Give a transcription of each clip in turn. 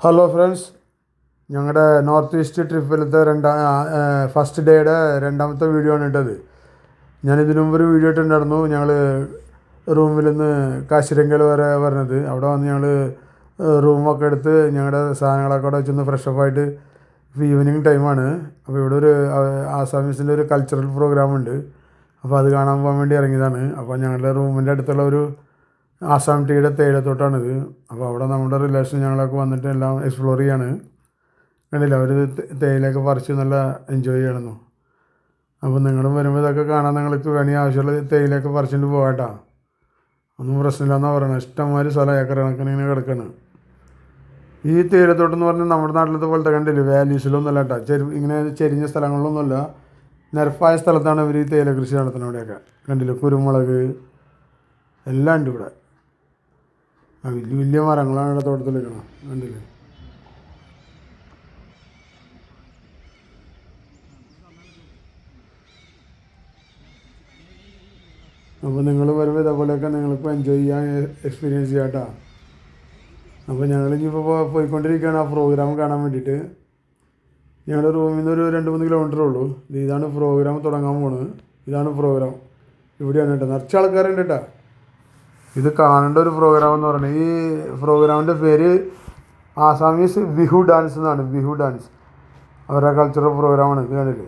Hello friends, ഞങ്ങളുടെ north east ട്രിപ്പിലത്തെ first ഡേയുടെ രണ്ടാമത്തെ വീഡിയോ ആണ് ഇട്ടത്. ഞാനിതിനു മുമ്പൊരു വീഡിയോ ഇട്ടിട്ടുണ്ടായിരുന്നു. ഞങ്ങൾ റൂമിൽ നിന്ന് കാശിരങ്കൽ വരെ പറഞ്ഞത്. അവിടെ വന്ന് ഞങ്ങൾ റൂമൊക്കെ എടുത്ത് ഞങ്ങളുടെ സാധനങ്ങളൊക്കെ അവിടെ വെച്ചൊന്ന് ഫ്രഷപ്പായിട്ട് ഈവനിങ് ടൈമാണ്. അപ്പോൾ ഇവിടെ ഒരു ആസാമീസിൻ്റെ ഒരു കൾച്ചറൽ പ്രോഗ്രാമുണ്ട്. അപ്പോൾ അത് കാണാൻ പോകാൻ വേണ്ടി ഇറങ്ങിയതാണ്. അപ്പോൾ ഞങ്ങളുടെ റൂമിൻ്റെ അടുത്തുള്ള ഒരു ആസാം ടീയുടെ തേയിലത്തോട്ടാണിത്. അപ്പോൾ അവിടെ നമ്മുടെ റിലേഷൻ ഞങ്ങളൊക്കെ വന്നിട്ട് എല്ലാം എക്സ്പ്ലോർ ചെയ്യാണ്. കണ്ടില്ല, അവർ തേയിലയൊക്കെ പറിച്ച് നല്ല എൻജോയ് ചെയ്യണമെന്നു. അപ്പോൾ നിങ്ങളും വരുമ്പോൾ ഇതൊക്കെ കാണാൻ നിങ്ങൾക്ക് വേണമെങ്കിൽ ആവശ്യമുള്ള തേയിലയൊക്കെ പറിച്ചിട്ട് പോകാട്ടോ. ഒന്നും പ്രശ്നമില്ലെന്നാണ് പറയണത്. ഇഷ്ടംമാതിരി സ്ഥലം ഏക്കർ കണക്കിന് ഇങ്ങനെ കിടക്കുകയാണ്. ഈ തേയിലത്തോട്ടം എന്ന് പറഞ്ഞാൽ നമ്മുടെ നാട്ടിലത്തെ പോലത്തെ കണ്ടില്ലേ, വാലീസിലൊന്നുമല്ല കേട്ടോ, ഇങ്ങനെ ചെരിഞ്ഞ സ്ഥലങ്ങളിലൊന്നുമല്ല, നിരപ്പായ സ്ഥലത്താണ് ഇവർ ഈ തേയില കൃഷി നടത്തുന്നത്. ഇവിടെയൊക്കെ കണ്ടില്ലേ, കുരുമുളക് എല്ലാം ഉണ്ട് ഇവിടെ. വലിയ വലിയ മരങ്ങളാണ് ഇവിടെ തോട്ടത്തിൽ നിൽക്കണം, കണ്ടില്ലേ. അപ്പോൾ നിങ്ങൾ വരുമ്പോൾ ഇതേപോലെയൊക്കെ നിങ്ങൾക്കും എൻജോയ് ചെയ്യാൻ എക്സ്പീരിയൻസ് ചെയ്യാം കേട്ടോ. അപ്പോൾ ഞങ്ങളിപ്പോൾ പോയിക്കൊണ്ടിരിക്കുകയാണ് ആ പ്രോഗ്രാം കാണാൻ വേണ്ടിയിട്ട്. ഞങ്ങളുടെ റൂമിൽ നിന്ന് ഒരു 2-3 കിലോമീറ്ററേ ഉള്ളൂ. ഇതാണ് പ്രോഗ്രാം തുടങ്ങാൻ പോകുന്നത്. ഇതാണ് പ്രോഗ്രാം. ഇവിടെയാണ് കേട്ടോ, നിറച്ച് ആൾക്കാരുണ്ട് കേട്ടോ. ഇത് കാണേണ്ട ഒരു പ്രോഗ്രാം എന്ന് പറയുന്നത്, ഈ പ്രോഗ്രാമിൻ്റെ പേര് ആസാമീസ് ബിഹു ഡാൻസ് എന്നാണ്. ബിഹു ഡാൻസ് അവരുടെ കൾച്ചറൽ പ്രോഗ്രാമാണ്. ഇത് കണ്ടില്ലേ,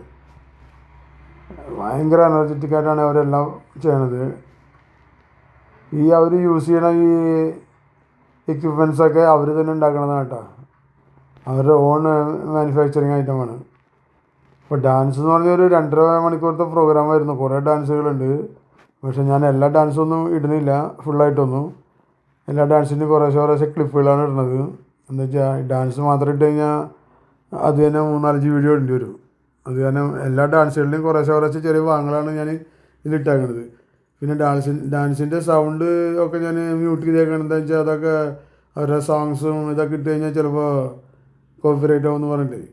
ഭയങ്കര എനർജറ്റിക്കായിട്ടാണ് അവരെല്ലാം ചെയ്യണത്. അവർ യൂസ് ചെയ്യണ ഈ എക്യുപ്മെൻറ്റ്സൊക്കെ അവർ തന്നെ ഉണ്ടാക്കണതാണ് കേട്ടോ. അവരുടെ ഓൺ മാനുഫാക്ചറിങ് ഐറ്റമാണ്. ഇപ്പോൾ ഡാൻസ് എന്ന് പറഞ്ഞാൽ ഒരു 2.5 മണിക്കൂറത്തെ പ്രോഗ്രാമായിരുന്നു. കുറേ ഡാൻസുകളുണ്ട്. പക്ഷെ ഞാൻ എല്ലാ ഡാൻസൊന്നും ഇടുന്നില്ല, ഫുള്ളായിട്ടൊന്നും. എല്ലാ ഡാൻസിൻ്റെയും കുറേശ്ശെ ക്ലിപ്പുകളാണ് ഇടുന്നത്. എന്താ വെച്ചാൽ ഡാൻസ് മാത്രം ഇട്ട് കഴിഞ്ഞാൽ അത് തന്നെ 3-4 വീഡിയോ ഇടേണ്ടി വരും. അത് കാരണം എല്ലാ ഡാൻസുകളിലും കുറേശ്ശെ ചെറിയ ഭാഗങ്ങളാണ് ഞാൻ ഇതിലിട്ടേക്കണത്. പിന്നെ ഡാൻസിൻ്റെ സൗണ്ട് ഒക്കെ ഞാൻ മ്യൂട്ട് ചെയ്തേക്കണം. എന്താ വെച്ചാൽ അതൊക്കെ അവരുടെ സോങ്സും ഇതൊക്കെ ഇട്ട് കഴിഞ്ഞാൽ ചിലപ്പോൾ കോപ്പിറൈറ്റ് ആവുമെന്ന് പറഞ്ഞിട്ട്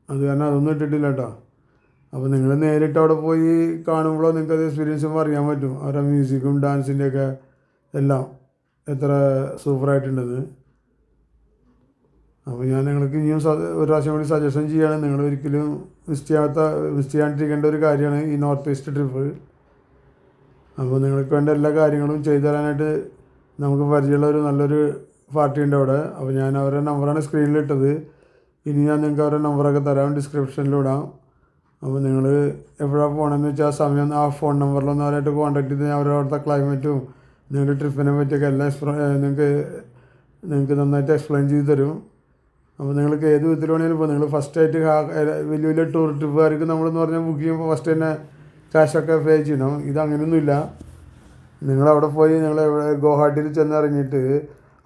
അത് കാരണം അതൊന്നും ഇട്ടിട്ടില്ല കേട്ടോ. അപ്പോൾ നിങ്ങൾ നേരിട്ട് അവിടെ പോയി കാണുമ്പോഴോ നിങ്ങൾക്കത് എക്സ്പീരിയൻസും അറിയാൻ പറ്റും. അവരുടെ മ്യൂസിക്കും ഡാൻസിൻ്റെയൊക്കെ എല്ലാം എത്ര സൂപ്പറായിട്ടുണ്ടെന്ന്. അപ്പോൾ ഞാൻ നിങ്ങൾക്ക് ഇനിയും ഒരു പ്രാവശ്യം കൂടി സജഷൻ ചെയ്യുകയാണ്. നിങ്ങൾ ഒരിക്കലും മിസ് ചെയ്യാണ്ടിരിക്കേണ്ട ഒരു കാര്യമാണ് ഈ നോർത്ത് ഈസ്റ്റ് ട്രിപ്പ്. അപ്പോൾ നിങ്ങൾക്ക് വേണ്ട എല്ലാ കാര്യങ്ങളും ചെയ്തു തരാനായിട്ട് നമുക്ക് പരിചയമുള്ള ഒരു നല്ലൊരു പാർട്ടി ഉണ്ട് അവിടെ. അപ്പോൾ ഞാൻ അവരുടെ നമ്പറാണ് സ്ക്രീനിലിട്ടത്. ഇനി ഞാൻ നിങ്ങൾക്ക് അവരുടെ നമ്പറൊക്കെ തരാം, ഡിസ്ക്രിപ്ഷനിലിടാം. അപ്പോൾ നിങ്ങൾ എപ്പോഴാണ് പോകണമെന്ന് വെച്ചാൽ ആ സമയം ആ ഫോൺ നമ്പറിലൊന്ന് അവരായിട്ട് കോൺടാക്ട് ചെയ്ത് അവരവിടുത്തെ ക്ലൈമറ്റും നിങ്ങളുടെ ട്രിപ്പിനെ പറ്റിയൊക്കെ എല്ലാം നിങ്ങൾക്ക് നന്നായിട്ട് എക്സ്പ്ലെയിൻ ചെയ്ത് തരും. അപ്പോൾ നിങ്ങൾക്ക് ഏത് വിധത്തിൽ വേണമെങ്കിലും ഇപ്പോൾ നിങ്ങൾ ഫസ്റ്റായിട്ട് വലിയ വലിയ ടൂർ ട്രിപ്പുകാർക്ക് നമ്മളെന്ന് പറഞ്ഞാൽ ബുക്ക് ചെയ്യുമ്പോൾ ഫസ്റ്റ് തന്നെ ക്യാഷൊക്കെ പേ ചെയ്യണം. ഇതങ്ങനെയൊന്നുമില്ല. നിങ്ങളവിടെ പോയി നിങ്ങൾ ഗുവാഹട്ടിയിൽ ചെന്നിറങ്ങിയിട്ട്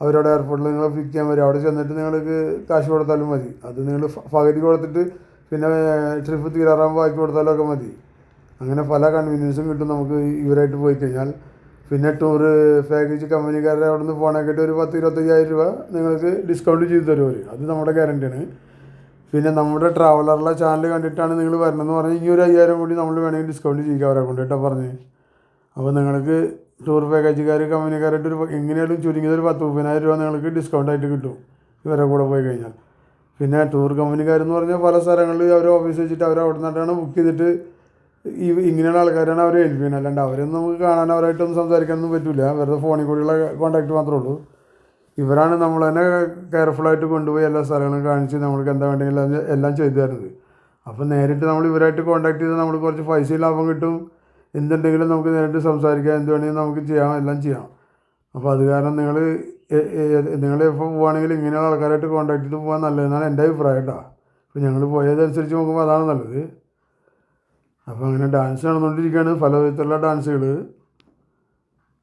അവരവിടെ എയർപോർട്ടിൽ നിങ്ങളെ പിക്ക് ചെയ്യാൻ വരും. അവിടെ ചെന്നിട്ട് നിങ്ങൾക്ക് കാശ് കൊടുത്താലും മതി. അത് നിങ്ങൾ പകുതി കൊടുത്തിട്ട് പിന്നെ ട്രിപ്പ് തീരാറാകുമ്പോൾ ബാക്കി കൊടുത്താലൊക്കെ മതി. അങ്ങനെ പല കൺവീനിയൻസും കിട്ടും നമുക്ക് ഇവരായിട്ട് പോയി കഴിഞ്ഞാൽ. പിന്നെ ടൂറ് പാക്കേജ് കമ്പനിക്കാരുടെ അവിടെ നിന്ന് പോകണമെങ്കിൽ ഒരു 10-25,000 രൂപ നിങ്ങൾക്ക് ഡിസ്കൗണ്ട് ചെയ്ത് തരും അവർ. അത് നമ്മുടെ ഗ്യാരണ്ടിയാണ്. പിന്നെ നമ്മുടെ ട്രാവലറുള്ള ചാനൽ കണ്ടിട്ടാണ് നിങ്ങൾ വരണമെന്ന് പറഞ്ഞാൽ ഈ ഒരു 5,000 കൂടി നമ്മൾ വേണമെങ്കിൽ ഡിസ്കൗണ്ട് ചെയ്യുക അവരെ കൊണ്ടിട്ടാ പറഞ്ഞ്. അപ്പോൾ നിങ്ങൾക്ക് ടൂർ പാക്കേജുകാർ കമ്പനിക്കാരായിട്ട് എങ്ങനെയാലും ചുരുങ്ങിയത് ഒരു 10-30,000 രൂപ നിങ്ങൾക്ക് ഡിസ്കൗണ്ടായിട്ട് കിട്ടും ഇവരെ കൂടെ പോയി കഴിഞ്ഞാൽ. പിന്നെ ടൂർ കമ്പനിക്കാരെന്ന് പറഞ്ഞാൽ പല സ്ഥലങ്ങളിൽ അവർ ഓഫീസ് വെച്ചിട്ട് അവർ അവിടെ നിന്നിട്ടാണ് ബുക്ക് ചെയ്തിട്ട് ഇങ്ങനെയുള്ള ആൾക്കാരാണ് അവരെ ഏൽപ്പിക്കുന്നത്. അല്ലാണ്ട് അവരൊന്നും നമുക്ക് കാണാൻ അവരായിട്ടൊന്നും സംസാരിക്കാനൊന്നും പറ്റില്ല. വെറുതെ ഫോണിൽ കൂടിയുള്ള കോൺടാക്റ്റ് മാത്രമേ ഉള്ളൂ. ഇവരാണ് നമ്മൾ തന്നെ കെയർഫുള്ളായിട്ട് കൊണ്ടുപോയി എല്ലാ സ്ഥലങ്ങളും കാണിച്ച് നമ്മൾക്ക് എന്താ വേണ്ടെങ്കിലും എല്ലാം ചെയ്തു തരുന്നത്. അപ്പോൾ നേരിട്ട് നമ്മൾ ഇവരായിട്ട് കോൺടാക്ട് ചെയ്താൽ നമുക്ക് കുറച്ച് പൈസ ലാഭം കിട്ടും. എന്തുണ്ടെങ്കിലും നമുക്ക് നേരിട്ട് സംസാരിക്കാം, എന്ത് വേണമെങ്കിലും നമുക്ക് ചെയ്യാം, എല്ലാം ചെയ്യാം. അപ്പോൾ അത് കാരണം നിങ്ങൾ എപ്പോൾ പോവുകയാണെങ്കിൽ ഇങ്ങനെയുള്ള ആൾക്കാരായിട്ട് കോൺടാക്ട് ചെയ്ത് പോകാൻ നല്ലതെന്നാണ് എൻ്റെ അഭിപ്രായം കേട്ടോ. അപ്പോൾ ഞങ്ങൾ പോയതനുസരിച്ച് നോക്കുമ്പോൾ അതാണ് നല്ലത്. അപ്പോൾ അങ്ങനെ ഡാൻസ് നടന്നുകൊണ്ടിരിക്കുകയാണ്, പല വിധത്തിലുള്ള ഡാൻസുകൾ.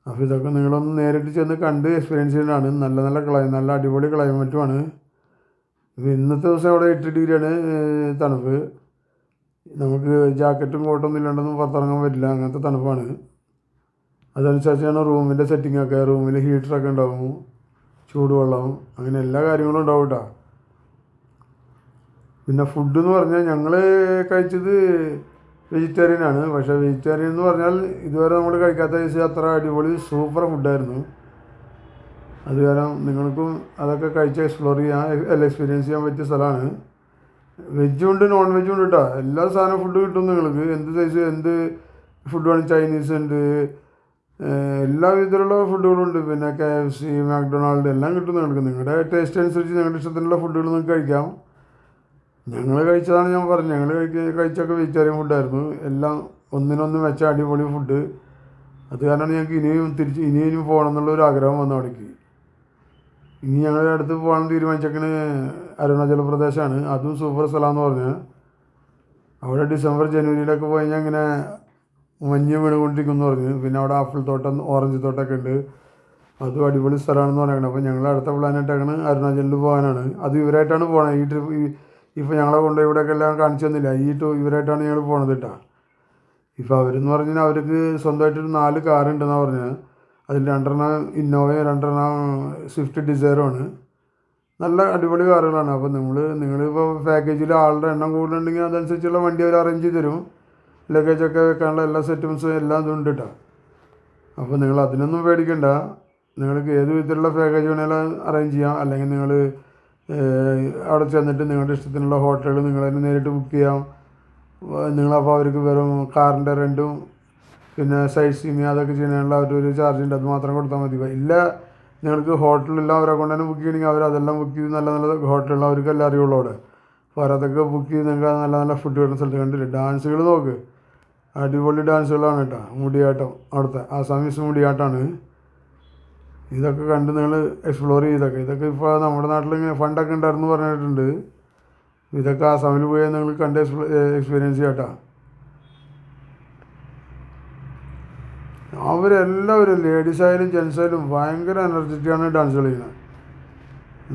അപ്പോൾ ഇതൊക്കെ നിങ്ങളൊന്ന് നേരിട്ട് ചെന്ന് കണ്ട് എക്സ്പീരിയൻസ് ചെയ്യുന്നതാണ്. നല്ല അടിപൊളി ക്ലൈമറ്റുമാണ്. ഇപ്പോൾ ഇന്നത്തെ ദിവസം അവിടെ 8 ഡിഗ്രിയാണ് തണുപ്പ്. നമുക്ക് ജാക്കറ്റും കോട്ടൊന്നും ഇല്ലാണ്ടൊന്നും പുറത്തിറങ്ങാൻ പറ്റില്ല, അങ്ങനത്തെ തണുപ്പാണ്. അതനുസരിച്ചാണ് റൂമിൻ്റെ സെറ്റിങ്ങൊക്കെ. റൂമിൽ ഹീറ്ററൊക്കെ ഉണ്ടാവും, ചൂടുവെള്ളം, അങ്ങനെ എല്ലാ കാര്യങ്ങളും ഉണ്ടാവും കേട്ടോ. പിന്നെ ഫുഡ് എന്ന് പറഞ്ഞാൽ ഞങ്ങൾ കഴിച്ചത് വെജിറ്റേറിയനാണ്. പക്ഷേ വെജിറ്റേറിയൻ എന്ന് പറഞ്ഞാൽ ഇതുവരെ നമ്മൾ കഴിക്കാത്ത അത്ര അടിപൊളി സൂപ്പർ ഫുഡായിരുന്നു. അത് കാരണം നിങ്ങൾക്കും അതൊക്കെ കഴിച്ച് എക്സ്പ്ലോർ ചെയ്യാൻ എക്സ്പീരിയൻസ് ചെയ്യാൻ പറ്റിയ സ്ഥലമാണ്. വെജും ഉണ്ട് നോൺ വെജും ഉണ്ട് കേട്ടോ. എല്ലാ സാധനം ഫുഡ് കിട്ടും നിങ്ങൾക്ക്. എന്ത് സൈസ് എന്ത് ഫുഡ് വേണം. ചൈനീസ് ഉണ്ട്, എല്ലാ വിധത്തിലുള്ള ഫുഡുകളുണ്ട്. പിന്നെ KFC, മാക്ഡൊണാൾഡ് എല്ലാം കിട്ടും നിങ്ങൾക്ക്. നിങ്ങളുടെ ടേസ്റ്റ് അനുസരിച്ച് നിങ്ങളുടെ ഇഷ്ടത്തിനുള്ള ഫുഡുകൾ നിങ്ങൾക്ക് കഴിക്കാം. ഞങ്ങൾ കഴിച്ചതാണ് ഞാൻ പറഞ്ഞത്. ഞങ്ങൾ കഴിച്ചൊക്കെ വെജിറ്റേറിയൻ ഫുഡായിരുന്നു. എല്ലാം ഒന്നിനൊന്ന് വെച്ച അടിപൊളി ഫുഡ്. അത് കാരണമാണ് ഞങ്ങൾക്ക് ഇനിയും പോകണം എന്നുള്ളൊരു ആഗ്രഹം വന്നു അവിടേക്ക്. ഇനി ഞങ്ങൾ അടുത്ത് പോകാൻ തീരുമാനിച്ചേക്കണ് അരുണാചൽ പ്രദേശാണ്. അതും സൂപ്പർ സ്ഥലമാണെന്ന് പറഞ്ഞാൽ അവിടെ ഡിസംബർ ജനുവരിയിലൊക്കെ പോയി കഴിഞ്ഞാൽ ഇങ്ങനെ മഞ്ഞ് വീണുകൊണ്ടിരിക്കുമെന്ന് പറഞ്ഞു. പിന്നെ അവിടെ ആപ്പിൾ തോട്ടം, ഓറഞ്ച് തോട്ടമൊക്കെ ഉണ്ട്. അതും അടിപൊളി സ്ഥലമാണെന്ന് പറയുന്നത്. അപ്പോൾ ഞങ്ങൾ അടുത്ത പ്ലാനായിട്ടാണ് അരുണാചലിൽ പോകാനാണ്. അത് ഇവരായിട്ടാണ് പോകണത്. ഈ ട്രിപ്പ് ഇപ്പോൾ ഞങ്ങളെ കൊണ്ട് ഇവിടെയൊക്കെ എല്ലാം കാണിച്ചു തന്നില്ല. ഇവരായിട്ടാണ് ഞങ്ങൾ പോണത് കേട്ടോ. ഇപ്പോൾ അവരെന്ന് പറഞ്ഞാൽ അവർക്ക് സ്വന്തമായിട്ടൊരു 4 കാറുണ്ടെന്നാണ് പറഞ്ഞത്. അതിൽ 2 ഇന്നോവയും 2 സ്വിഫ്റ്റ് ഡിസയറുമാണ്. നല്ല അടിപൊളി കാറുകളാണ്. അപ്പോൾ നിങ്ങളിപ്പോൾ പാക്കേജിൽ ആളുടെ എണ്ണം കൂടുതലുണ്ടെങ്കിൽ അതനുസരിച്ചുള്ള വണ്ടി അവർ അറേഞ്ച് ചെയ്ത് തരും. ലഗേജൊക്കെ വെക്കാനുള്ള എല്ലാ സെറ്റിങ്സും എല്ലാം ഇതും ഉണ്ട് കേട്ടോ. അപ്പോൾ നിങ്ങൾ അതിനൊന്നും പേടിക്കണ്ട. നിങ്ങൾക്ക് ഏത് വിധത്തിലുള്ള പാക്കേജ് വേണമെങ്കിലും അറേഞ്ച് ചെയ്യാം. അല്ലെങ്കിൽ നിങ്ങൾ അവിടെ ചെന്നിട്ട് നിങ്ങളുടെ ഇഷ്ടത്തിനുള്ള ഹോട്ടലുകൾ നിങ്ങൾ തന്നെ നേരിട്ട് ബുക്ക് ചെയ്യാം. നിങ്ങളപ്പോൾ അവർക്ക് വെറും കാറിൻ്റെ റെൻറ്റും പിന്നെ സൈറ്റ് സീയിങ് അതൊക്കെ ചെയ്യാനുള്ള ഒരു ചാർജ് ഉണ്ട്. അത് മാത്രം കൊടുത്താൽ മതി. ഇല്ല നിങ്ങൾക്ക് ഹോട്ടലെല്ലാം അവരെ കൊണ്ട് തന്നെ ബുക്ക് ചെയ്യണമെങ്കിൽ അവരതെല്ലാം ബുക്ക് ചെയ്ത് നല്ല നല്ല ഹോട്ടലുകൾ അവർക്കെല്ലാം അറിയുള്ളൂ അവിടെ. അപ്പോൾ അവരതൊക്കെ ബുക്ക് ചെയ്ത് നിങ്ങൾക്ക് നല്ല നല്ല ഫുഡ് കിട്ടുന്ന സ്ഥലത്ത് കണ്ടില്ല. ഡാൻസുകൾ നോക്ക്, അടിപൊളി ഡാൻസുകളാണ് കേട്ടോ. മുടിയാട്ടം, അവിടുത്തെ ആസാമീസ് മുടിയാട്ടമാണ്. ഇതൊക്കെ കണ്ട് നിങ്ങൾ എക്സ്പ്ലോർ ചെയ്തൊക്കെ. ഇതൊക്കെ ഇപ്പോൾ നമ്മുടെ നാട്ടിൽ ഇങ്ങനെ ഫണ്ടൊക്കെ ഉണ്ടായിരുന്നു പറഞ്ഞിട്ടുണ്ട്. ഇതൊക്കെ ആസാമിൽ പോയാൽ നിങ്ങൾ കണ്ട് എക്സ്പീരിയൻസ് ചെയ്യാം കേട്ടോ. അവരെല്ലാവരും ലേഡീസായാലും ജെൻസായാലും ഭയങ്കര എനർജറ്റിക്കാണ് ഡാൻസ് കളിക്കുന്നത്.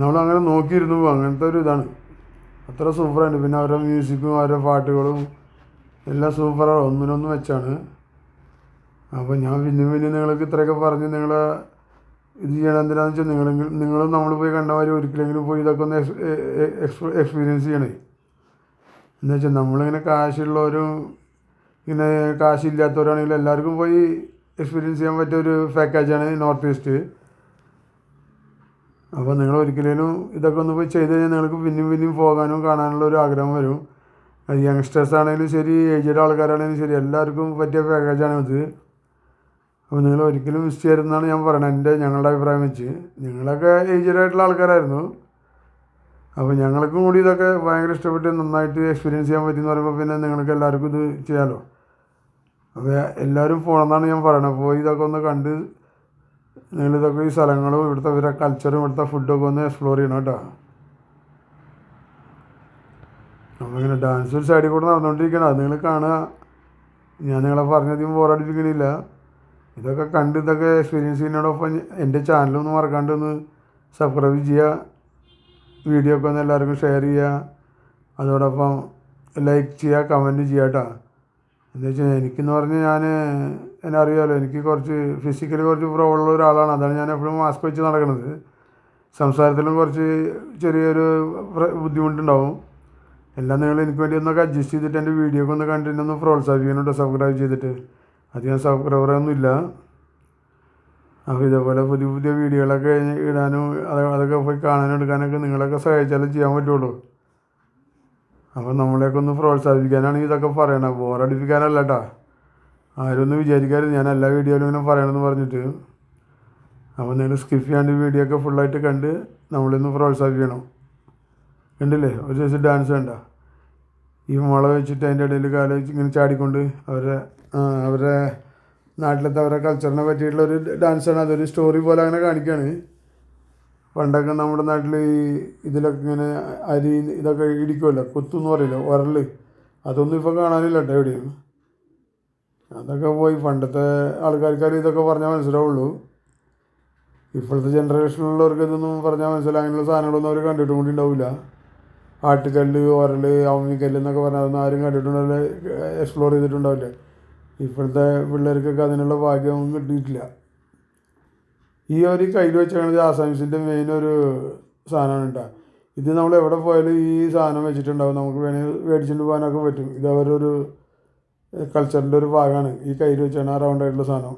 നമ്മളങ്ങനെ നോക്കിയിരുന്നു പോകും. അങ്ങനത്തെ ഒരു ഇതാണ്. അത്ര സൂപ്പറാണ്. പിന്നെ അവരുടെ മ്യൂസിക്കും അവരുടെ പാട്ടുകളും എല്ലാം സൂപ്പറാണ്. ഒന്നിനൊന്നും വെച്ചാണ്. അപ്പോൾ ഞാൻ പിന്നെ നിങ്ങൾക്ക് ഇത്രയൊക്കെ പറഞ്ഞ് നിങ്ങളെ ഇത് ചെയ്യണം. എന്തിനാണെന്ന് വെച്ചാൽ നിങ്ങളും നമ്മൾ പോയി കണ്ടമാതിരി ഒരിക്കലെങ്കിലും പോയി ഇതൊക്കെ ഒന്ന് എക്സ്പീരിയൻസ് ചെയ്യണേ. എന്ന് വെച്ചാൽ നമ്മളിങ്ങനെ കാശുള്ളവരും ഇങ്ങനെ കാശില്ലാത്തവരാണെങ്കിലും എല്ലാവർക്കും പോയി എക്സ്പീരിയൻസ് ചെയ്യാൻ പറ്റിയ ഒരു പാക്കേജാണ് നോർത്ത് ഈസ്റ്റ്. അപ്പോൾ നിങ്ങൾ ഒരിക്കലും ഇതൊക്കെ ഒന്ന് പോയി ചെയ്ത് കഴിഞ്ഞാൽ നിങ്ങൾക്ക് പിന്നെയും പോകാനും കാണാനുള്ള ഒരു ആഗ്രഹം വരും. അത് യങ്സ്റ്റേഴ്സ് ആണെങ്കിലും ശരി, ഏജ്ഡ് ആൾക്കാരാണെങ്കിലും ശരി, എല്ലാവർക്കും പറ്റിയ പാക്കേജാണ് ഇത്. അപ്പോൾ നിങ്ങൾ ഒരിക്കലും മിസ് ചെയ്യരുതെന്നാണ് ഞാൻ പറയണത്. ഞങ്ങളുടെ അഭിപ്രായം വെച്ച്. നിങ്ങളൊക്കെ ഏജ്ഡ് ആയിട്ടുള്ള ആൾക്കാരായിരുന്നു. അപ്പോൾ ഞങ്ങൾക്കും കൂടി ഇതൊക്കെ ഭയങ്കര ഇഷ്ടപ്പെട്ട് നന്നായിട്ട് എക്സ്പീരിയൻസ് ചെയ്യാൻ പറ്റുമെന്ന് പറയുമ്പോൾ പിന്നെ നിങ്ങൾക്ക് എല്ലാവർക്കും ഇത് ചെയ്യാമല്ലോ. അപ്പോൾ എല്ലാവരും പോകണമെന്നാണ് ഞാൻ പറയണത്. പോയി ഇതൊക്കെ ഒന്ന് കണ്ട് നിങ്ങളിതൊക്കെ ഈ സ്ഥലങ്ങളും ഇവിടുത്തെ ഇവരുടെ കൾച്ചറും ഇവിടുത്തെ ഫുഡൊക്കെ ഒന്ന് എക്സ്പ്ലോർ ചെയ്യണം കേട്ടോ. നമ്മളിങ്ങനെ ഡാൻസ് ഒരു സൈഡിൽ കൂടെ നടന്നുകൊണ്ടിരിക്കണം. അത് നിങ്ങൾ കാണുക. ഞാൻ നിങ്ങളെ പറഞ്ഞധികം ബോറടിപ്പിക്കണില്ല. ഇതൊക്കെ കണ്ട് ഇതൊക്കെ എക്സ്പീരിയൻസ് ചെയ്യുന്നതോടൊപ്പം എൻ്റെ ചാനലൊന്ന് മറക്കാണ്ട് ഒന്ന് സബ്സ്ക്രൈബ് ചെയ്യുക. വീഡിയോ ഒക്കെ ഒന്ന് എല്ലാവർക്കും ഷെയർ ചെയ്യുക. അതോടൊപ്പം ലൈക്ക് ചെയ്യുക, കമൻറ്റ് ചെയ്യുക കേട്ടോ. എന്താ വെച്ചാൽ എനിക്കെന്ന് പറഞ്ഞാൽ എന്നെ അറിയാമല്ലോ, എനിക്ക് കുറച്ച് ഫിസിക്കലി കുറച്ച് പ്രോബ്ലം ഉള്ള ഒരാളാണ്. അതാണ് ഞാൻ എപ്പോഴും മാസ്ക് വെച്ച് നടക്കുന്നത്. സംസാരത്തിലും കുറച്ച് ചെറിയൊരു ബുദ്ധിമുട്ടുണ്ടാവും. എല്ലാം നിങ്ങൾ എനിക്ക് വേണ്ടി ഒന്നൊക്കെ അഡ്ജസ്റ്റ് ചെയ്തിട്ട് എൻ്റെ വീഡിയോ ഒക്കെ ഒന്ന് കണ്ടിട്ട് ഒന്ന് പ്രോത്സാഹിപ്പിക്കുന്നുണ്ട്. സബ്സ്ക്രൈബ് ചെയ്തിട്ട്. അധികം സബ്സ്ക്രൈബറൊന്നും ഇല്ല. അപ്പോൾ ഇതേപോലെ പുതിയ പുതിയ വീഡിയോകളൊക്കെ ഇടാനും അതൊക്കെ പോയി കാണാനും എടുക്കാനൊക്കെ നിങ്ങളൊക്കെ സഹായിച്ചാലേ ചെയ്യാൻ പറ്റുള്ളൂ. അപ്പോൾ നമ്മളെയൊക്കെ ഒന്ന് പ്രോത്സാഹിപ്പിക്കാനാണ് ഇതൊക്കെ പറയണത്. ബോറടിപ്പിക്കാനല്ല കേട്ടോ. ആരും ഒന്നും വിചാരിക്കരുത് ഞാൻ എല്ലാ വീഡിയോയിലും ഇങ്ങനെ പറയണമെന്ന് പറഞ്ഞിട്ട്. അപ്പോൾ നിങ്ങൾ സ്കിപ്പ് ചെയ്യാണ്ട് വീഡിയോ ഒക്കെ ഫുള്ളായിട്ട് കണ്ട് നമ്മളൊന്ന് പ്രോത്സാഹിപ്പിക്കണം. കണ്ടില്ലേ ഒരു ദിവസം ഡാൻസ് വേണ്ട. ഈ മുള വെച്ചിട്ട് അതിൻ്റെ ഇടയിൽ കാല് വെച്ച് ഇങ്ങനെ ചാടിക്കൊണ്ട് അവരുടെ നാട്ടിലത്തെ അവരുടെ കൾച്ചറിനെ പറ്റിയിട്ടുള്ളൊരു ഡാൻസാണ്. അതൊരു സ്റ്റോറി പോലെ അങ്ങനെ കാണിക്കുകയാണ്. പണ്ടൊക്കെ നമ്മുടെ നാട്ടിൽ ഈ ഇതിലൊക്കെ ഇങ്ങനെ അരി ഇതൊക്കെ ഇടിക്കുമല്ലോ, കുത്തെന്ന് പറയില്ല, ഉരൽ. അതൊന്നും ഇപ്പോൾ കാണാനില്ല കേട്ടോ എവിടെയും. അതൊക്കെ പോയി. പണ്ടത്തെ ആൾക്കാർക്കാർ ഇതൊക്കെ പറഞ്ഞാൽ മനസ്സിലാവുള്ളൂ. ഇപ്പോഴത്തെ ജനറേഷനിലുള്ളവർക്ക് ഇതൊന്നും പറഞ്ഞാൽ മനസ്സിലാവും. അങ്ങനെയുള്ള സാധനങ്ങളൊന്നും അവർ കണ്ടിട്ടും കൂടി ഉണ്ടാവില്ല. ആട്ടുകല്ല്, ഉരൽ, അമ്മിക്കല്ല് എന്നൊക്കെ പറഞ്ഞാൽ അതൊന്നും ആരും കണ്ടിട്ടുണ്ടാവില്ല, എക്സ്പ്ലോർ ചെയ്തിട്ടുണ്ടാവില്ല. ഇപ്പോഴത്തെ പിള്ളേർക്കൊക്കെ അതിനുള്ള ഭാഗ്യം കിട്ടിയിട്ടില്ല. ഈ ഒരു കയ്യിൽ വെച്ചാണ് ആസാമീസിൻ്റെ മെയിൻ ഒരു സാധനമാണ് കേട്ടോ. ഇത് നമ്മൾ എവിടെ പോയാലും ഈ സാധനം വെച്ചിട്ടുണ്ടാവും. നമുക്ക് വേണമെങ്കിൽ മേടിച്ചിട്ട് പോകാനൊക്കെ പറ്റും. ഇത് അവരൊരു കൾച്ചറിൻ്റെ ഒരു ഭാഗമാണ്. ഈ കയ്യിൽ വെച്ചാണ് ആ റൗണ്ടായിട്ടുള്ള സാധനം.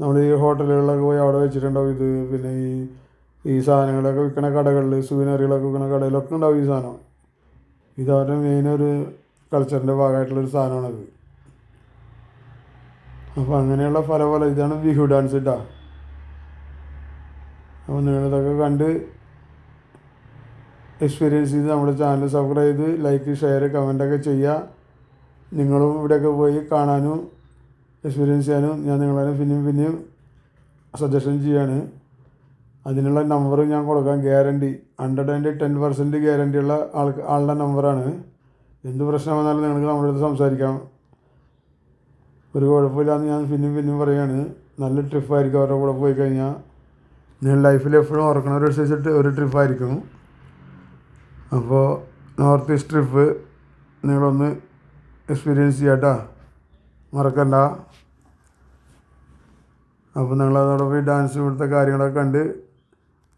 നമ്മൾ ഈ ഹോട്ടലുകളിലൊക്കെ പോയി അവിടെ വെച്ചിട്ടുണ്ടാവും ഇത്. പിന്നെ ഈ സാധനങ്ങളൊക്കെ വിൽക്കുന്ന കടകളിൽ, സുവനറികളൊക്കെ വിൽക്കുന്ന കടയിലൊക്കെ ഉണ്ടാവും ഈ സാധനം. ഇത് അവരുടെ മെയിൻ ഒരു കൾച്ചറിൻ്റെ ഭാഗമായിട്ടുള്ളൊരു സാധനമാണത്. അപ്പോൾ അങ്ങനെയുള്ള പല ഇതാണ് ബിഹു ഡാൻസ് കേട്ടോ. അപ്പോൾ നിങ്ങളിതൊക്കെ കണ്ട് എക്സ്പീരിയൻസ് ചെയ്ത് നമ്മുടെ ചാനൽ സബ്സ്ക്രൈബ് ചെയ്ത് ലൈക്ക്, ഷെയർ, കമൻറ്റൊക്കെ ചെയ്യുക. നിങ്ങളും ഇവിടെയൊക്കെ പോയി കാണാനും എക്സ്പീരിയൻസ് ചെയ്യാനും ഞാൻ നിങ്ങളെ പിന്നെയും സജഷൻ ചെയ്യാണ്. അതിനുള്ള നമ്പർ ഞാൻ കൊടുക്കാം. ഗ്യാരണ്ടി 110% ഗ്യാരണ്ടിയുള്ള ആളുടെ നമ്പറാണ്. എന്ത് പ്രശ്നം വന്നാലും നിങ്ങൾക്ക് നമ്മുടെ അടുത്ത് സംസാരിക്കാം. ഒരു കുഴപ്പമില്ലാന്ന് ഞാൻ പിന്നെയും പറയുകയാണ്. നല്ല ട്രിപ്പായിരിക്കും അവരുടെ കൂടെ പോയി കഴിഞ്ഞാൽ. നിങ്ങൾ ലൈഫിൽ എപ്പോഴും ഓർക്കണ ഒരു ട്രിപ്പായിരിക്കും. അപ്പോൾ നോർത്ത് ഈസ്റ്റ് ട്രിപ്പ് നിങ്ങളൊന്ന് എക്സ്പീരിയൻസ് ചെയ്യാട്ടോ, മറക്കണ്ട. അപ്പോൾ നിങ്ങളതോടൊപ്പം ഈ ഡാൻസ് ഇവിടുത്തെ കാര്യങ്ങളൊക്കെ കണ്ട്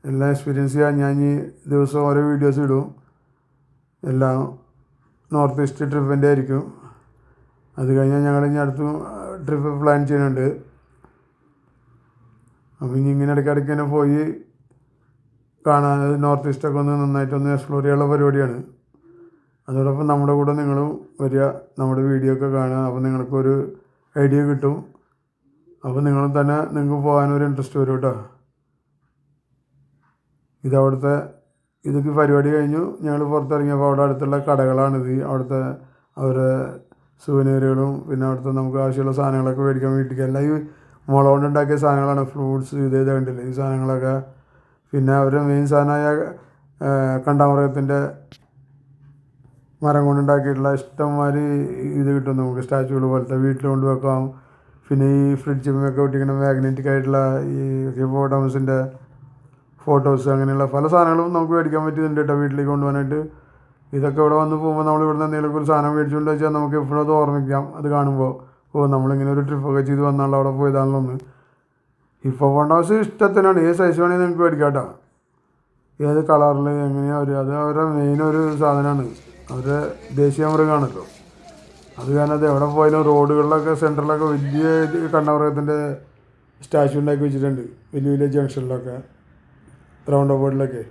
എല്ലാം എക്സ്പീരിയൻസ് ചെയ്യാൻ ഞാൻ ഈ ദിവസം ഓരോ വീഡിയോസ് ഇടും. എല്ലാം നോർത്ത് ഈസ്റ്റ് ട്രിപ്പിൻ്റെ ആയിരിക്കും. അത് കഴിഞ്ഞാൽ ഞങ്ങൾ ഇനി അടുത്ത ട്രിപ്പ് പ്ലാൻ ചെയ്യുന്നുണ്ട്. അപ്പോൾ ഇനി ഇങ്ങനെ ഇടയ്ക്കിടയ്ക്ക് തന്നെ പോയി കാണാൻ നോർത്ത് ഈസ്റ്റൊക്കെ നന്നായിട്ടൊന്ന് എക്സ്പ്ലോർ ചെയ്യാനുള്ള പരിപാടിയാണ്. അതോടൊപ്പം നമ്മുടെ കൂടെ നിങ്ങളും വരിക, നമ്മുടെ വീഡിയോ ഒക്കെ കാണുക. അപ്പോൾ നിങ്ങൾക്കൊരു ഐഡിയ കിട്ടും. അപ്പോൾ നിങ്ങളും തന്നെ നിങ്ങൾക്ക് പോകാനൊരു ഇൻട്രസ്റ്റ് വരും കേട്ടോ. ഇതൊക്കെ പരിപാടി കഴിഞ്ഞു. ഞങ്ങൾ പുറത്തിറങ്ങിയപ്പോൾ അവിടെ അടുത്തുള്ള കടകളാണിത്. അവിടുത്തെ അവരെ സുവനീറുകളും പിന്നെ അവിടുത്തെ നമുക്ക് ആവശ്യമുള്ള സാധനങ്ങളൊക്കെ മേടിക്കാൻ വീട്ടിലേക്ക് എല്ലാം ഈ മുള കൊണ്ടുണ്ടാക്കിയ സാധനങ്ങളാണ്. ഫ്രൂട്ട്സ് ഇത് കണ്ടില്ലേ ഈ സാധനങ്ങളൊക്കെ. പിന്നെ അവരുടെ മെയിൻ സാധനമായ കണ്ടാമൃഗത്തിൻ്റെ മരം കൊണ്ടുണ്ടാക്കിയിട്ടുള്ള ഇഷ്ടംമാതിരി ഇത് കിട്ടും നമുക്ക്. സ്റ്റാച്ചുകൾ പോലത്തെ വീട്ടിൽ കൊണ്ട് വെക്കാം. പിന്നെ ഈ ഫ്രിഡ്ജിമൊക്കെ ഒട്ടിക്കുന്ന മാഗ്നറ്റിക് ആയിട്ടുള്ള ഈ ഹിപ്പോപ്പൊട്ടാമസിൻ്റെ ഫോട്ടോസ്, അങ്ങനെയുള്ള പല സാധനങ്ങളും നമുക്ക് മേടിക്കാൻ പറ്റുന്നുണ്ട് കേട്ടോ വീട്ടിലേക്ക് കൊണ്ടുപോകാനായിട്ട്. ഇതൊക്കെ ഇവിടെ വന്ന് പോകുമ്പോൾ നമ്മൾ ഇവിടുന്ന് എന്തെങ്കിലും ഒരു സാധനം മേടിച്ചുകൊണ്ട് വെച്ചാൽ നമുക്ക് എപ്പോഴും അത് ഓർമ്മിക്കാം. അത് കാണുമ്പോൾ നമ്മളിങ്ങനെ ഒരു ട്രിപ്പൊക്കെ ചെയ്ത് വന്നാണല്ലോ അവിടെ പോയതാണല്ലോ ഒന്ന്. ഹിപ്പോപ്പൊട്ടാമസ് ഇഷ്ടത്തിനാണ്. ഏത് സൈസ് വേണമെങ്കിൽ നിങ്ങൾക്ക് മേടിക്കാം കേട്ടോ. ഏത് കളറിൽ എങ്ങനെയാണ് അത് അവരുടെ മെയിൻ ഒരു സാധനമാണ്. അവരുടെ ദേശീയ മൃഗമാണല്ലോ. അത് കാരണം അത് എവിടെ പോയാലും റോഡുകളിലൊക്കെ സെൻറ്ററിലൊക്കെ വലിയ കണ്ടാമൃഗത്തിൻ്റെ സ്റ്റാച്ചു ഉണ്ടാക്കി വെച്ചിട്ടുണ്ട്. വലിയ ജംഗ്ഷനിലൊക്കെ, റൗണ്ട് അബൌട്ടിലൊക്കെ.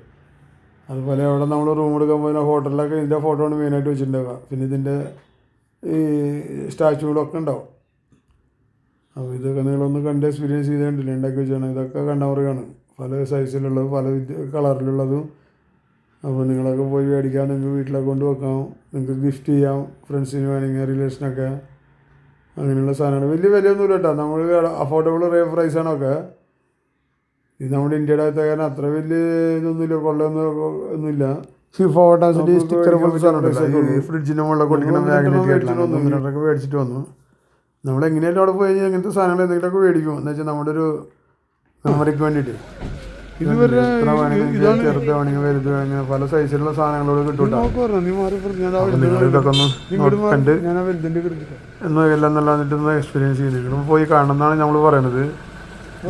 അതുപോലെ അവിടെ നമ്മൾ റൂം എടുക്കാൻ പോകുന്ന ഹോട്ടലിലൊക്കെ ഇതിൻ്റെ ഫോട്ടോ ആണ് മെയിനായിട്ട് വെച്ചിട്ടുണ്ടാവുക. പിന്നെ ഇതിൻ്റെ ഈ സ്റ്റാച്ചുകളൊക്കെ ഉണ്ടാവും. അപ്പോൾ ഇതൊക്കെ നിങ്ങളൊന്ന് കണ്ട് എക്സ്പീരിയൻസ് ചെയ്ത് കണ്ടില്ല ഉണ്ടാക്കി വെച്ചാണ്. ഇതൊക്കെ കണ്ടാമൃഗമാണ്, പല സൈസിലുള്ളതും പല കളറിലുള്ളതും. അപ്പോൾ നിങ്ങളൊക്കെ പോയി മേടിക്കാം. നിങ്ങൾക്ക് വീട്ടിലൊക്കെ കൊണ്ട് വെക്കാം, നിങ്ങൾക്ക് ഗിഫ്റ്റ് ചെയ്യാം ഫ്രണ്ട്സിന് വേണമെങ്കിൽ, റിലേഷനൊക്കെ. അങ്ങനെയുള്ള സാധനമാണ്. വലിയ വിലയൊന്നുമില്ല കേട്ടോ. നമ്മൾ അഫോർഡബിൾ പ്രൈസാണൊക്കെ. ഇത് നമ്മുടെ ഇന്ത്യയുടെ അകത്ത് കാരണം അത്ര വലിയ ഇതൊന്നുമില്ല, ഒന്നുമില്ല. ഹിപ്പോപ്പൊട്ടാമസിൻ്റെ സ്റ്റിക്കർ പോലത്തെ സാധനം ഫ്രിഡ്ജിൻ്റെ മുകളിൽ കൊണ്ടിരിക്കുന്ന മാഗ്നറ്റിക് മേടിച്ചിട്ട് വന്നു. നമ്മളെങ്ങനെയായിട്ട് അവിടെ പോയി കഴിഞ്ഞാൽ ഇങ്ങനത്തെ സാധനങ്ങൾ എന്തെങ്കിലുമൊക്കെ മേടിക്കും. എന്ന് വെച്ചാൽ നമ്മുടെ ഒരു മെമ്മറിക്ക് വേണ്ടിയിട്ട്. ചെറുത് വേണമെങ്കിൽ വലുത് വേണമെങ്കിൽ പല സൈസിലുള്ള സാധനങ്ങളോട് കിട്ടും. ഇതൊക്കെ ഒന്ന് കണ്ട് എല്ലാം നല്ല വന്നിട്ടൊന്ന് എക്സ്പീരിയൻസ് ചെയ്ത് നിങ്ങളും പോയി കാണണം എന്നാണ് നമ്മൾ പറയണത്.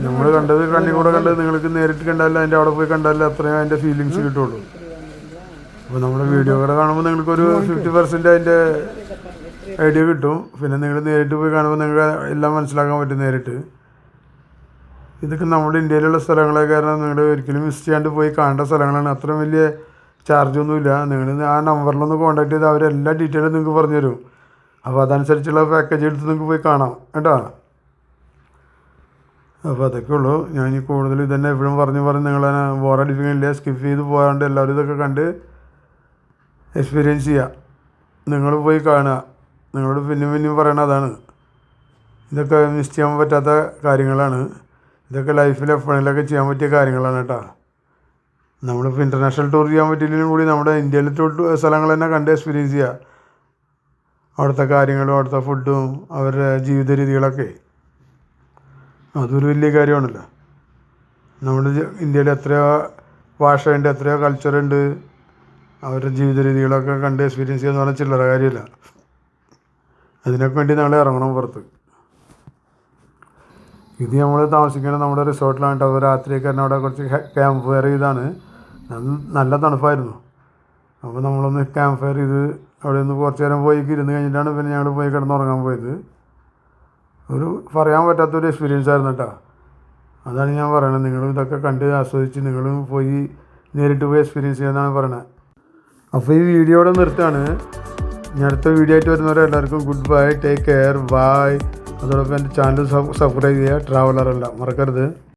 നമ്മൾ കണ്ടത് കണ്ണിൽ കൂടെ കണ്ടത് നിങ്ങൾക്ക് നേരിട്ട് കണ്ടാലും അതിൻ്റെ അവിടെ പോയി കണ്ടാലും അത്രയും അതിൻ്റെ ഫീലിങ്സ് കിട്ടുള്ളൂ. അപ്പോൾ നമ്മുടെ വീഡിയോ കൂടെ കാണുമ്പോൾ നിങ്ങൾക്കൊരു 50% അതിൻ്റെ ഐഡിയ കിട്ടും. പിന്നെ നിങ്ങൾ നേരിട്ട് പോയി കാണുമ്പോൾ നിങ്ങൾക്ക് എല്ലാം മനസ്സിലാക്കാൻ പറ്റും നേരിട്ട്. ഇതൊക്കെ നമ്മുടെ ഇന്ത്യയിലുള്ള സ്ഥലങ്ങളെ കാരണം നിങ്ങൾ ഒരിക്കലും മിസ് ചെയ്യാണ്ട് പോയി കാണേണ്ട സ്ഥലങ്ങളാണ്. അത്രയും വലിയ ചാർജൊന്നുമില്ല. നിങ്ങൾ ആ നമ്പറിലൊന്ന് കോൺടാക്ട് ചെയ്ത് അവരെല്ലാ ഡീറ്റെയിലും നിങ്ങൾക്ക് പറഞ്ഞു തരും. അപ്പോൾ അതനുസരിച്ചുള്ള പാക്കേജ് എടുത്ത് നിങ്ങൾക്ക് പോയി കാണാം കേട്ടോ. അപ്പോൾ അതൊക്കെ ഉള്ളൂ. ഞാൻ ഈ കൂടുതൽ ഇതന്നെ എപ്പോഴും പറഞ്ഞ് നിങ്ങളെ ബോറടിപ്പിക്കുന്നില്ല. സ്കിപ്പ് ചെയ്ത് പോകാണ്ട് എല്ലാവരും ഇതൊക്കെ കണ്ട് എക്സ്പീരിയൻസ് ചെയ്യുക. നിങ്ങൾ പോയി കാണുക. നിങ്ങളോട് പിന്നെയും പറയണത് അതാണ്. ഇതൊക്കെ മിസ് ചെയ്യാൻ പറ്റാത്ത കാര്യങ്ങളാണ്. ഇതൊക്കെ ലൈഫിൽ എപ്പോഴെങ്കിലൊക്കെ ചെയ്യാൻ പറ്റിയ കാര്യങ്ങളാണ് കേട്ടോ. നമ്മളിപ്പോൾ ഇൻ്റർനാഷണൽ ടൂർ ചെയ്യാൻ പറ്റിയില്ലെങ്കിലും കൂടി നമ്മുടെ ഇന്ത്യയിലെ സ്ഥലങ്ങൾ തന്നെ കണ്ട് എക്സ്പീരിയൻസ് ചെയ്യുക. അവിടുത്തെ കാര്യങ്ങളും അവിടുത്തെ ഫുഡും അവരുടെ ജീവിത രീതികളൊക്കെ അതൊരു വലിയ കാര്യമാണല്ലോ. നമ്മുടെ ഇന്ത്യയിൽ എത്രയോ ഭാഷയുണ്ട്, എത്രയോ കൾച്ചറുണ്ട്. അവരുടെ ജീവിത രീതികളൊക്കെ കണ്ട് എക്സ്പീരിയൻസ് ചെയ്യുക എന്ന് പറഞ്ഞാൽ ചില്ലറ കാര്യമില്ല. അതിനൊക്കെ വേണ്ടി നമ്മൾ ഇറങ്ങണം പുറത്ത്. ഇത് നമ്മൾ താമസിക്കുന്നത് നമ്മുടെ റിസോർട്ടിലാണ് കേട്ടോ. രാത്രിയൊക്കെ തന്നെ അവിടെ കുറച്ച് ക്യാമ്പ് ഫയർ ചെയ്താണ്. നല്ല തണുപ്പായിരുന്നു. അപ്പോൾ നമ്മളൊന്ന് ക്യാമ്പ് ഫയർ ചെയ്ത് അവിടെ ഒന്ന് കുറച്ച് നേരം പോയി ഇരുന്ന് കഴിഞ്ഞിട്ടാണ് പിന്നെ ഞങ്ങൾ പോയി കിടന്നുറങ്ങാൻ പോയത്. ഒരു പറയാൻ പറ്റാത്തൊരു എക്സ്പീരിയൻസ് ആയിരുന്നു കേട്ടോ. അതാണ് ഞാൻ പറയണത്. നിങ്ങളും ഇതൊക്കെ കണ്ട് ആസ്വദിച്ച് നിങ്ങളും പോയി നേരിട്ട് പോയി എക്സ്പീരിയൻസ് ചെയ്യാമെന്നാണ് പറയണത്. അപ്പോൾ ഈ വീഡിയോ ഇവിടെ നിർത്താണ്. ഇനി അടുത്ത വീഡിയോ ആയിട്ട് വരുന്നവരെല്ലാവർക്കും good bye, take care, bye. അതോടൊപ്പം എൻ്റെ ചാനൽ സബ്സ്ക്രൈബ് ചെയ്യുക, ട്രാവലറല്ല മറക്കരുത്.